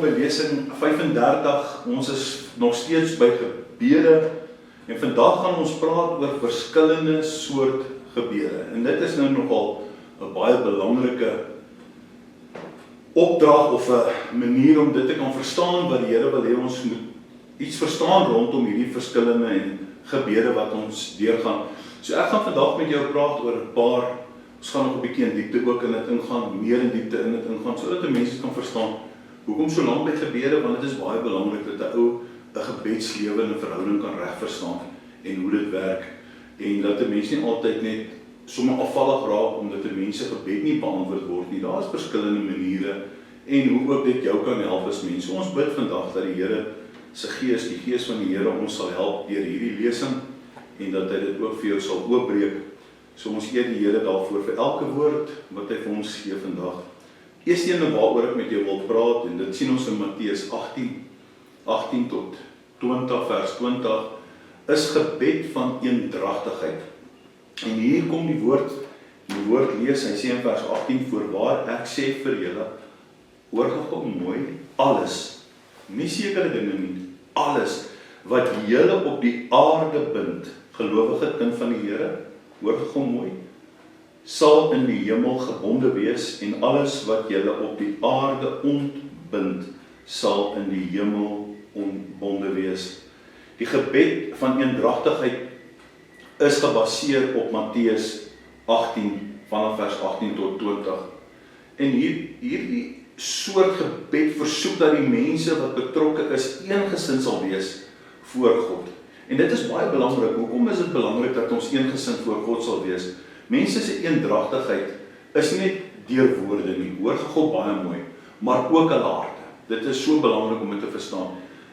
by lesing 35. Ons is nog steeds by gebede en vandag gaan ons praat oor verskillende soort gebede. En dit is nou nogal 'n baie belangrike opdrag of 'n manier om dit te kan verstaan wat die Here wil hê ons moet iets verstaan rondom hierdie verskillende en gebede wat ons deurgaan. So ek gaan vandag met jou praat oor 'n paar, ons gaan nog 'n bietjie in diepte ook in dit ingaan, meer in diepte in dit ingaan, sodat die mense kan verstaan hoekom so lank by gebede, want dit is baie belangrik dat 'n ou 'n gebedslewe en 'n verhouding kan reg verstaan en hoe dit werk, en dat 'n mens nie altyd net sommer afvallig raak omdat 'n mens se gebed nie beantwoord word nie. Daar is verskillende maniere en hoe ook dit jou kan help as mens. Ons bid vandag dat die Here se Gees, die Gees van die Here ons sal help deur hierdie lesing en dat hy dit ook vir jou sal oopbreek. So ons eer die Here daarvoor vir elke woord wat hy vir ons gee vandag. Eerste een waaroor ek met jou wil praat, en dit sien ons in Matteus 18 tot 20 vers 20, is gebed van eendragtigheid. En hier kom die woord lees, hy sê in vers 18, voorwaar ek sê vir julle, hoor gou mooi, alles, nie sekere dinge nie, alles wat julle op die aarde bind, gelowige kind van die Here, hoor gou mooi, sal in die hemel gebonde wees, en alles wat julle op die aarde ontbind, sal in die hemel ontbonde wees. Die gebed van eendragtigheid is gebaseer op Matteus 18, vanaf vers 18 tot 20. En hierdie soort gebed versoek dat die mense wat betrokke is, eengesind sal wees voor God. En dit is baie belangrik. Hoekom is dit belangrik dat ons eengesind voor God sal wees? Mense se eendragtigheid is nie net deur woorde nie, hoor gou baie mooi, maar ook hulle harte. Dit is so belangrik om dit te verstaan.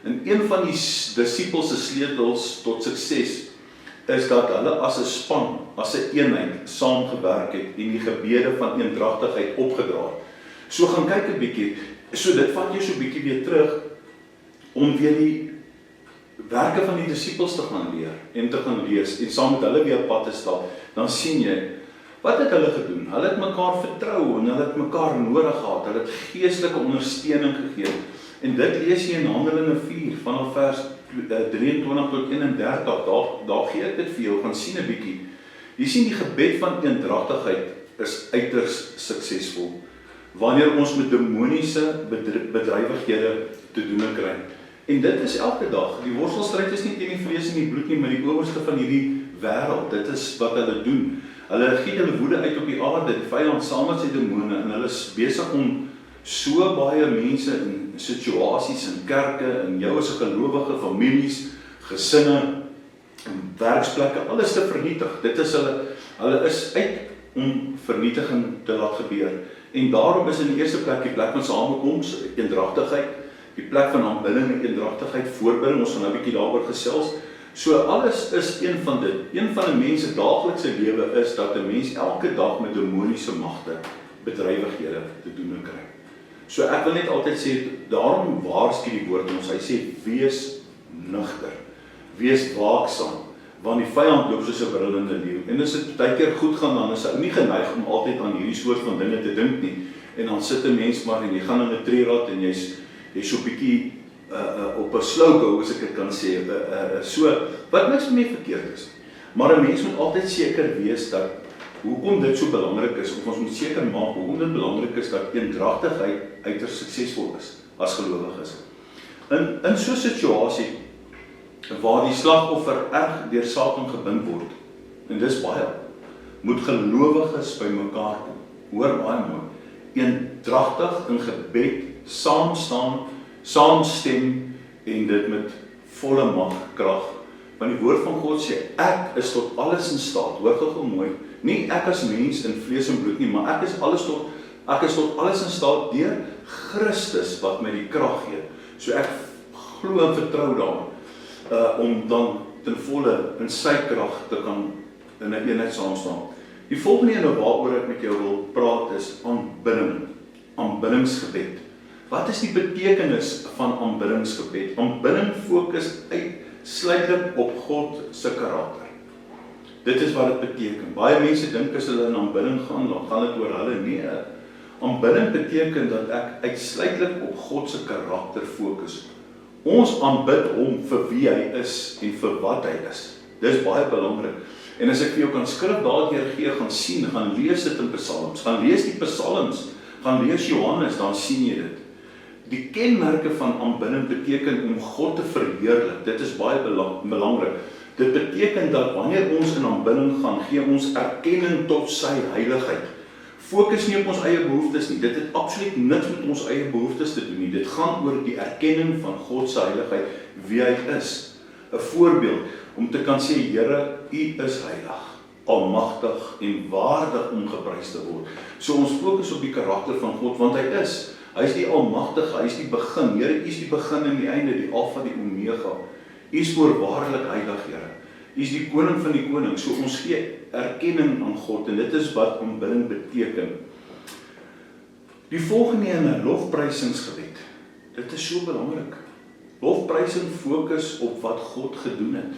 En een van die disippels se sleutels tot sukses is dat hulle as 'n span, as 'n eenheid saamgewerk het en die gebede van eendragtigheid opgedra het. So gaan kyk 'n bietjie, so dit vat jou so 'n bietjie weer terug om weer die werke van die disippels te gaan leer en te gaan lees en saam met hulle weer pad te stap. Dan sien jy, wat het hulle gedoen? Hulle het mekaar vertrou en hulle het mekaar nodig gehad. Hulle het geestelike ondersteuning gegee. En dit lees jy in Handelinge 4 vanaf vers 23 tot 31. Daar gee ek dit vir jou, gaan sien 'n bietjie. Jy sien die gebed van eendragtigheid is uiters suksesvol wanneer ons met demoniese bedrywighede te doen kry. En dit is elke dag. Die worstelstryd is nie teen die vlees en die bloed nie, maar die owerste van hierdie wêreld. Dit is wat hulle doen. Hulle giet hulle woede uit op die aarde, die vyand saam met sy demone, en hulle is besig om so baie mense in situasies, in kerke, in jou as 'n gelowige, families, gesinne, werksplekke, alles te vernietig. Dit is hulle is uit om vernietiging te laat gebeur. En daarom is in die eerste plek die plek van samekoms, eendragtigheid, die plek van aanbidding en eendragtigheid, voorbidding, ons gaan nou 'n bietjie daaroor gesels. So alles is een van dit. Een van 'n mens se daaglikse lewe is dat 'n mens elke dag met demoniese magte, bedrywighede te doen kry. So ek wil net altyd sê, daarom waarsku die woord ons, hy sê, wees nugter, wees waaksaam, want die vyand loop soos 'n brullende leeu. En as dit baie keer goed gaan, dan is hy nie geneig om altyd aan hierdie soort van dinge te dink nie. En dan sit 'n mens maar en jy gaan in 'n treurad en jy's so 'n bietjie op 'n slowgo, as ek dit kan sê, so, wat niks mee verkeerd is. Maar 'n mens moet altyd seker wees dat, hoekom dit so belangrik is, of ons moet seker maak, hoekom dit belangrik is, dat eendragtigheid uiters suksesvol is, as gelowiges. In so 'n situasie, waar die slagoffer erg deur Satan gebind word, en dis baie, moet gelowiges by mekaar kom, hoor baie mooi, eendragtig in gebed, saam staan, saamstem, en dit met volle mag, krag. Want die woord van God sê, ek is tot alles in staat, hoor gou mooi, nie ek as mens in vlees en bloed nie, maar ek is tot alles in staat deur Christus wat my die krag gee. So ek glo en vertrou daarin, om dan ten volle in sy krag te kan in 'n eenheid saam staan. Die volgende ene waaroor ek met jou wil praat is aanbidding, aanbiddingsgebed. Wat is die betekenis van aanbiddingsgebed? Aanbidding fokus uitsluitlik op God se karakter. Dit is wat dit beteken. Baie mense dink as hulle in aanbidding gaan, dan gaan dit oor hulle. Nee, Aanbidding beteken dat ek uitsluitlik op God se karakter fokus. Ons aanbid hom vir wie hy is en vir wat hy is. Dis baie belangrik. En as ek vir jou kan skrif daardeur gee, gaan sien, gaan lees dit in Psalms, gaan lees die Psalms, gaan lees Johannes, dan sien jy dit. Die kenmerke van aanbidding beteken om God te verheerlik. Dit is baie belangrik. Dit beteken dat wanneer ons in aanbidding gaan, gee ons erkenning tot sy heiligheid. Fokus nie op ons eie behoeftes nie. Dit het absoluut niks met ons eie behoeftes te doen nie. Dit gaan oor die erkenning van God se heiligheid, wie hy is. 'n Voorbeeld om te kan sê, Here, U is heilig, almagtig en waardig om geprys te word. So ons fokus op die karakter van God, want hy is die almagtige, hy is die begin. Here, U is die begin en die einde, die Alfa, die Omega. U is voorwaarlik heilig, Here. U is die koning van die koning. So ons gee erkenning aan God en dit is wat aanbidding beteken. Die volgende ene, lofprysingsgebed. Dit is so belangrik. Lofprysing fokus op wat God gedoen het.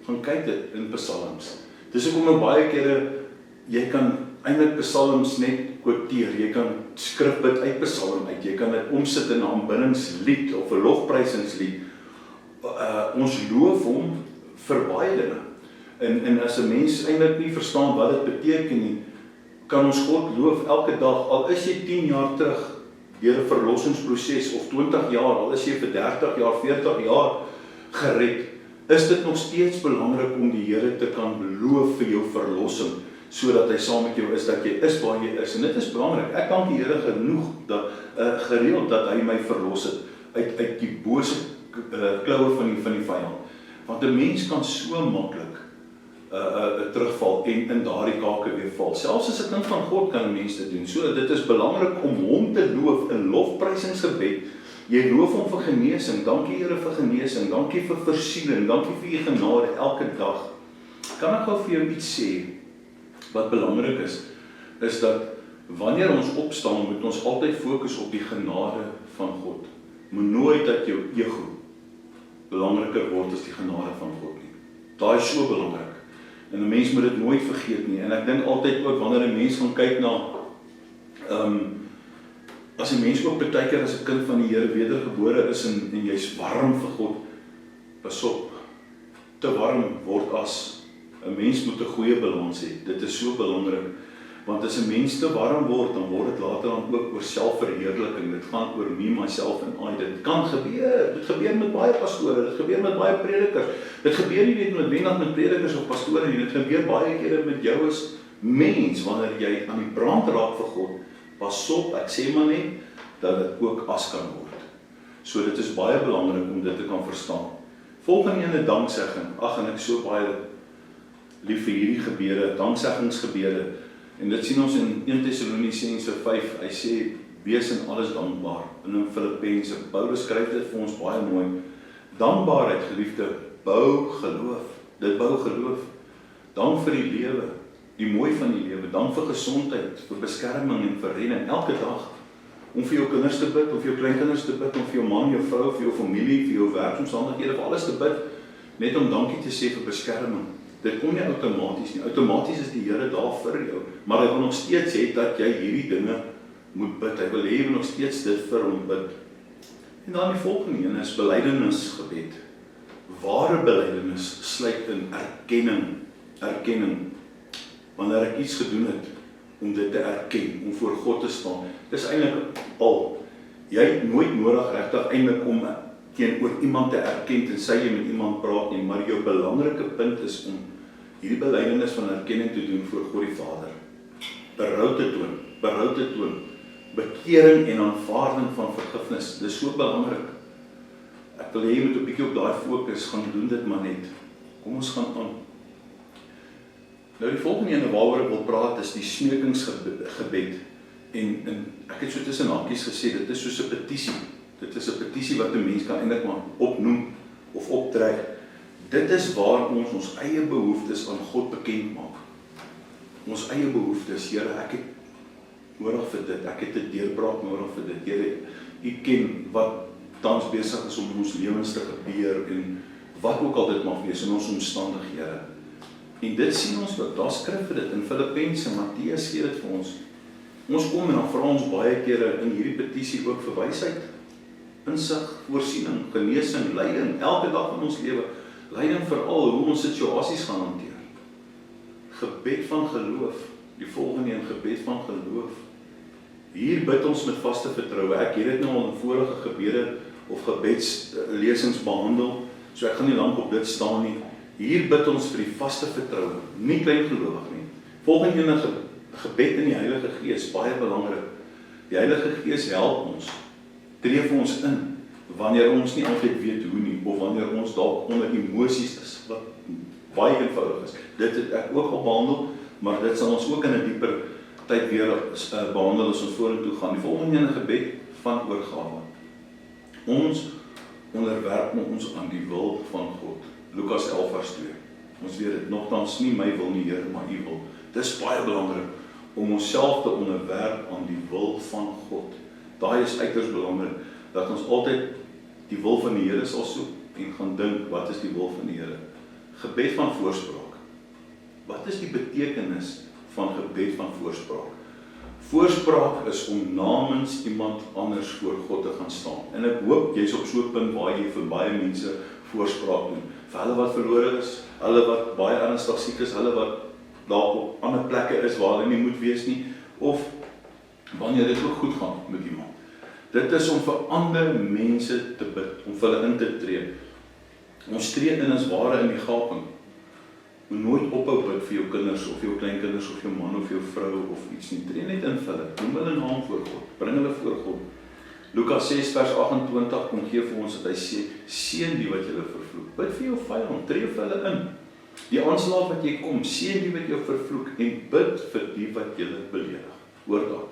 Gaan kyk dit in Psalms. Dis hoekom baie kere jy kan eintlik Psalms net quoteer. Jy kan skrifbid uit Psalm uit. Jy kan dit omsit in 'n aanbiddingslied of 'n lofprysingslied. Ons loof hom vir baie dinge. En as 'n mens eintlik nie verstaan wat dit beteken nie, kan ons God loof elke dag. Al is jy 10 jaar terug deur 'n verlossingsproses of 20 jaar, al is jy vir 30 jaar, 40 jaar gered, is dit nog steeds belangrik om die Here te kan beloof vir jou verlossing, sodat hy saam met jou is, dat jy is waar jy is. En dit is belangrik. Ek dank die Here genoeg gereeld dat hy my verlos het uit die bose kloue van die vyand. Want 'n mens kan so maklik terugval en in daardie kake weer val. Selfs as 'n kind van God kan 'n mens dit doen. So dit is belangrik om hom te loof in lofprysingsgebed. Jy loof hom vir genesing. Dankie Here vir genesing. Dankie vir versiening. Dankie vir u genade elke dag. Kan ek gou vir jou iets sê wat belangrik is dat wanneer ons opstaan, moet ons altyd fokus op die genade van God. Moet nooit dat jou ego belangriker word as die genade van God nie. Daai is so belangrik. En 'n mens moet dit nooit vergeet nie. En ek dink altyd ook wanneer 'n mens gaan kyk na as 'n mens ook baie keer as 'n kind van die Here wedergebore is en jy's warm vir God, pas op, te warm word as 'n mens moet 'n goeie balans hê. Dit is so belangrik. Want as 'n mens te warm word, dan word dit later dan ook oor selfverheerliking. Dit gaan oor me, myself en I. Dit kan gebeur. Dit gebeur met baie pastore, dit gebeur met baie predikers. Dit gebeur nie net noodwendig met predikers of pastore nie. Dit gebeur baie kere met jou as mens wanneer jy aan die brand raak vir God. Pas op, ek sê maar net dat dit ook as kan word. So dit is baie belangrik om dit te kan verstaan. Volgende ene danksegging. Ag, en ek is so baie lief vir hierdie gebede, dankseggingsgebede. En dit sien ons in 1 Tessalonisense 5, hy sê, wees in alles dankbaar. En in Filippense, Paulus skryf dit vir ons baie mooi. Dankbaarheid, geliefde, bou geloof. Dit bou geloof. Dank vir die lewe, die mooi van die lewe. Dank vir gesondheid, vir beskerming en vir redding. Elke dag, om vir jou kinders te bid, of vir jou kleinkinders te bid, om vir jou man, jou vrou, vir jou familie, vir jou werksomstandighede, vir alles te bid, net om dankie te sê vir beskerming. Dit kom nie outomaties nie. Outomaties is die Here daar vir jou, maar hy wil nog steeds hê dat jy hierdie dinge moet bid. Hy wil hê jy nog steeds dit vir hom bid. En dan die volgende een is belydenisgebed. Ware belydenis sluit in erkenning. Wanneer ek iets gedoen het, om dit te erken, om voor God te staan. Dis eintlik al. Jy het nooit nodig regtig eintlik om teenoor iemand te erken tensy jy met iemand praat nie, maar jou belangrike punt is om hierdie belydenis van erkenning te doen voor God die Vader. Berou te toon, bekering en aanvaarding van vergifnis. Dis so belangrik. Ek wil hê jy moet 'n bietjie op daai fokus, gaan doen dit maar net. Kom ons gaan aan. Nou die volgende ene waaroor ek wil praat is die smekingsgebed. En ek het so tussen hakies gesê, dit is soos 'n petisie. Dit is 'n petisie wat 'n mens kan eintlik maar opnoem of optrek. Dit is waar ons eie behoeftes aan God bekend maak. Ons eie behoeftes, Here, ek het nodig vir dit, ek het 'n deurbraak nodig vir dit. Here, U ken wat tans besig is om in ons lewens te gebeur en wat ook al dit mag wees in ons omstandighede. En dit sien ons ook, daar skryf vir dit in Filippense, Matteus gee dit vir ons. Ons kom en dan vra ons baie kere in hierdie petisie ook vir wysheid, insig, voorsiening, genesing, leiding, elke dag van ons lewe, leiding veral hoe ons situasies gaan hanteer. Gebed van geloof, die volgende een, gebed van geloof. Hier bid ons met vaste vertroue. Ek het dit nou al in vorige gebede of gebedslesings behandel, so ek gaan nie lank op dit staan nie. Hier bid ons vir die vaste vertroue, nie kleingelowig nie. Volgende een, gebed in die Heilige Gees, baie belangrik. Die Heilige Gees help ons, tree vir ons in, wanneer ons nie altyd weet hoe nie, of wanneer ons dalk onder emosies is, wat baie eenvoudig is. Dit het ek ook al behandel, maar dit sal ons ook in 'n dieper tyd weer behandel as ons vorentoe gaan. Die volgende een, gebed van oorgawe. Ons onderwerp ons aan die wil van God. Lukas 11 vers 2. Ons weet dit, nogtans nie my wil nie, Here, maar u wil. Dit is baie belangrik om onsself te onderwerp aan die wil van God. Daai is uiters belangrik, dat ons altyd die wil van die Here sal soek en gaan dink, wat is die wil van die Here? Gebed van voorspraak. Wat is die betekenis van gebed van voorspraak? Voorspraak is om namens iemand anders voor God te gaan staan. En ek hoop jy's op so 'n punt waar jy vir baie mense voorspraak doen. Vir hulle wat verlore is, hulle wat baie ernstig siek is, hulle wat dalk op ander plekke is waar hulle nie moet wees nie, of wanneer dit ook goed gaan met iemand. Dit is om vir ander mense te bid, om vir hulle in te tree. Ons tree in as ware in die gaping. Moet nooit ophou bid vir jou kinders, of jou kleinkinders, of jou man, of jou vrou, of iets nie. Tree net in vir hulle, noem hulle naam voor God, bring hulle voor God. Lukas 6 vers 28 kom gee vir ons dat hy sê, seën die wat julle vervloek. Bid vir jou vyand, tree vir hulle in. Die aanslag wat jy kom, seën die wat jou vervloek, en bid vir die wat julle beledig. Hoor daar.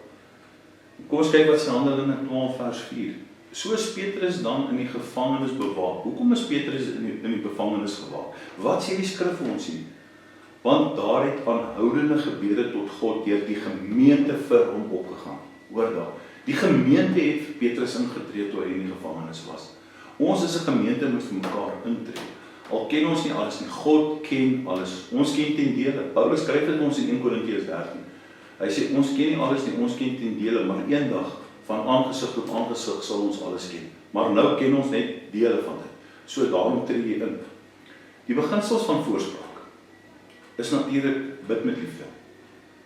Kom ons kyk wat sy Handelinge 12 vers 4. So is Petrus dan in die gevangenis bewaak. Hoekom is Petrus in die gevangenis gewaak? Wat sê die skrif vir ons hier? Want daar het aanhoudende gebede tot God deur die gemeente vir hom opgegaan. Hoor daar. Die gemeente het vir Petrus ingetree toe hy in die gevangenis was. Ons as 'n gemeente moet vir mekaar intree. Al ken ons nie alles nie, God ken alles. Ons ken ten dele. Paulus skryf dit ons in 1 Korintiërs 13. Hy sê ons ken nie alles nie, ons ken ten dele, maar eendag van aangesig tot aangesig sal ons alles ken. Maar nou ken ons net dele van dit. So daarom tree jy in. Die beginsels van voorspraak is natuurlik bid met liefde.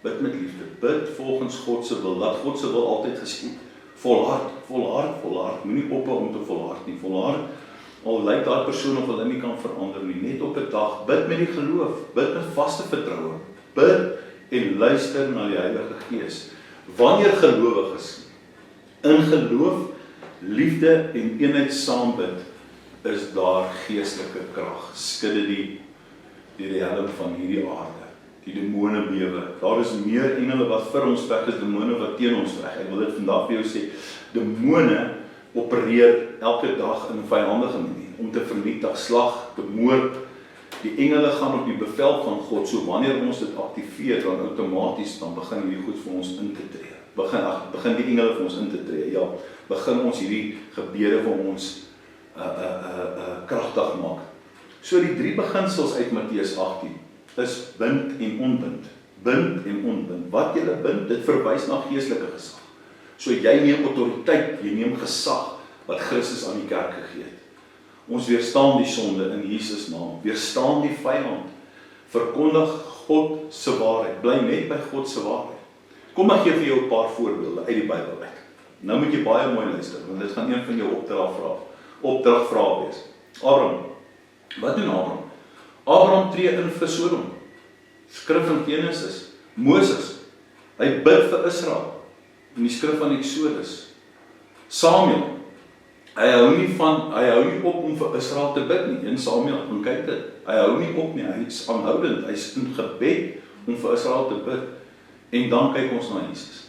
Bid met liefde. Bid volgens God se wil. Laat God se wil altyd geskied. Volhard, volhard, volhard. Moenie ophou om te volhard nie. Volhard, al lyk daai persoon of hulle nie kan verander nie. Net op 'n dag. Bid met die geloof. Bid met vaste vertroue. Bid en luister na die Heilige Gees. Wanneer gelowiges in geloof, liefde en eenheid saam bid, is daar geestelike krag. Skudde die riem van hierdie aarde. Die demone bewe. Daar is meer engele wat vir ons veg as demone wat teen ons veg. Ek wil dit vandag vir jou sê. Demone opereer elke dag in 'n vyandige manier om te vernietig, slag, te moord. Die engele gaan op die bevel van God. So wanneer ons dit aktiveer, dan outomaties dan begin hierdie goed vir ons in te tree. Begin die engele vir ons in te tree. Ja, begin ons hierdie gebede vir ons kragtig maak. So die 3 beginsels uit Matteus 18 is bind en onbind. Bind en onbind. Wat jy bind, dit verwys na geestelike gesag. So jy neem autoriteit, jy neem gesag wat Christus aan die kerk gegee het. Ons weerstaan die sonde in Jesus naam. Weerstaan die vyand. Verkondig God se waarheid. Bly net by God se waarheid. Kom ek gee vir jou 'n paar voorbeelde uit die Bybel uit. Nou moet jy baie mooi luister, want dit gaan een van jou opdragvrae wees. Abraham. Wat doen Abraham? Abraham tree in vir Sodom. Skrif van Genesis. Moses. Hy bid vir Israel. In die skrif van Exodus. Samuel. Hy hou nie op om vir Israel te bid nie. In Samuel, gaan kyk dit. Hy hou nie op nie. Hy is aanhoudend. Hy is in gebed om vir Israel te bid. En dan kyk ons na Jesus.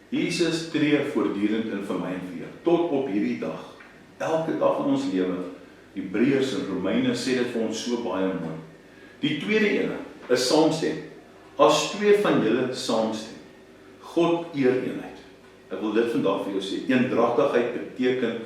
Jesus tree voortdurend in vir my en vir jou. Tot op hierdie dag. Elke dag van ons lewe. Hebreërs en Romeine sê dit vir ons so baie mooi. Die tweede ene is saamstem. As 2 van julle saamstem. God eer eenheid. Ek wil dit vandag vir jou sê. Eendragtigheid beteken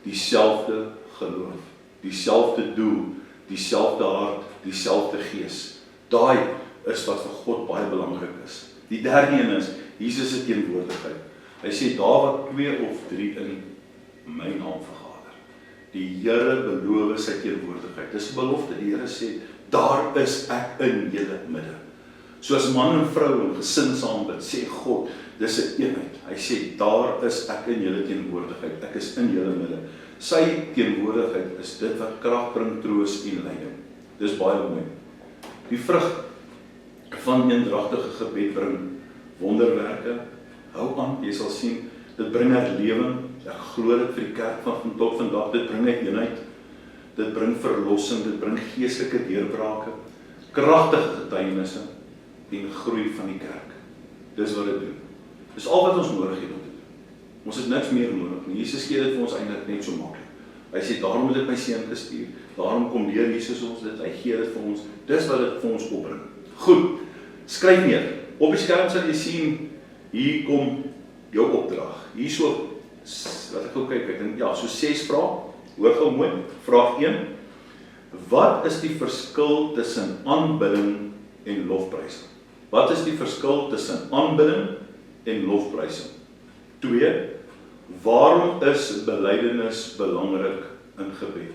dieselfde geloof, dieselfde doel, dieselfde hart, dieselfde gees. Daai is wat vir God baie belangrik is. Die derde een is Jesus se teenwoordigheid. Hy sê, daar wat 2 of 3 in my naam vergader. Die Here beloof sy teenwoordigheid. Dis 'n belofte, die Here sê, daar is ek in julle midde. Soos man en vrou en gesin saam bid, sê God, dis 'n eenheid. Hy sê, daar is ek in julle teenwoordigheid, ek is in julle midde. Sy teenwoordigheid is dit wat krag bring, troos en leiding. Dis baie mooi. Die vrug van eendragtige gebed bring wonderwerke. Hou aan, jy sal sien, dit bring herlewing. Ek glo dit vir die kerk van tot vandag, dit bring eenheid. Dit bring verlossing, dit bring geestelike deurbrake, kragtige getuienisse en groei van die kerk. Dis wat dit doen. Dis al wat ons nodig het om te doen. Ons het niks meer nodig nie. Jesus gee dit vir ons eintlik net so maklik. Hy sê, daarom het ek my seun gestuur. Daarom kom leer Jesus ons dit. Hy gee dit vir ons. Dis wat dit vir ons opbring. Goed, skryf neer. Op die skerm sal jy sien, hier kom jou opdrag. Hier so, wat ek gou kyk, ek dink, ja, so 6 vrae. Hoor gou mooi. Vraag 1. Wat is die verskil tussen aanbidding en lofprysing? Wat is die verskil tussen aanbidding en lofprysing? 2. Waarom is belydenis belangrik in gebed?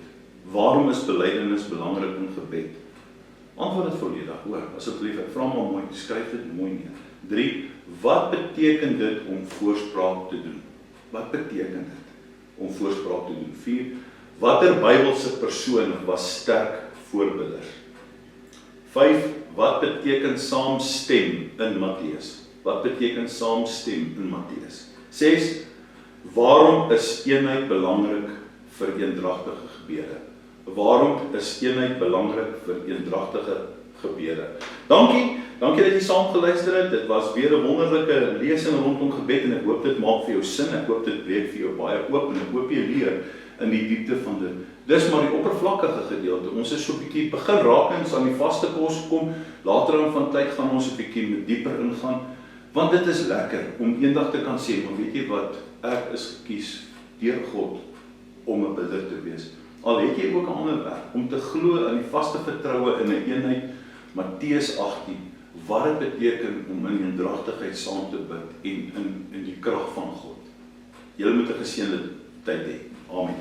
Waarom is belydenis belangrik in gebed? Antwoord dit volledig, hoor, asseblief, ek vra maar mooi, skryf dit mooi neer. 3. Wat beteken dit om voorspraak te doen? Wat beteken dit om voorspraak te doen? 4. Watter Bybelse persoon was sterk voorbidder? 5. Wat beteken saamstem in Matteus? Wat beteken saamstem in Matteus? 6. Waarom is eenheid belangrik vir eendragtige gebede? Waarom is eenheid belangrik vir eendragtige gebede? Dankie dat jy saam geluister het. Dit was weer 'n wonderlike lesing rondom gebed en ek hoop dit maak vir jou sin. Ek hoop dit breek vir jou baie oop en ek hoop jy leer in die diepte van dit. Dis maar die oppervlakkige gedeelte. Ons is so 'n bietjie begin raak aan die vaste kos kom. Later aan van tyd gaan ons 'n bietjie dieper ingaan, want dit is lekker om eendag te kan sê, maar weet jy wat, ek is gekies deur God om 'n bidder te wees. Al het jy ook 'n ander werk, om te glo in die vaste vertroue in 'n eenheid, Matteus 18, wat dit beteken om in eendragtigheid saam te bid en in die krag van God. Julle moet 'n geseënde tyd hê. Amen.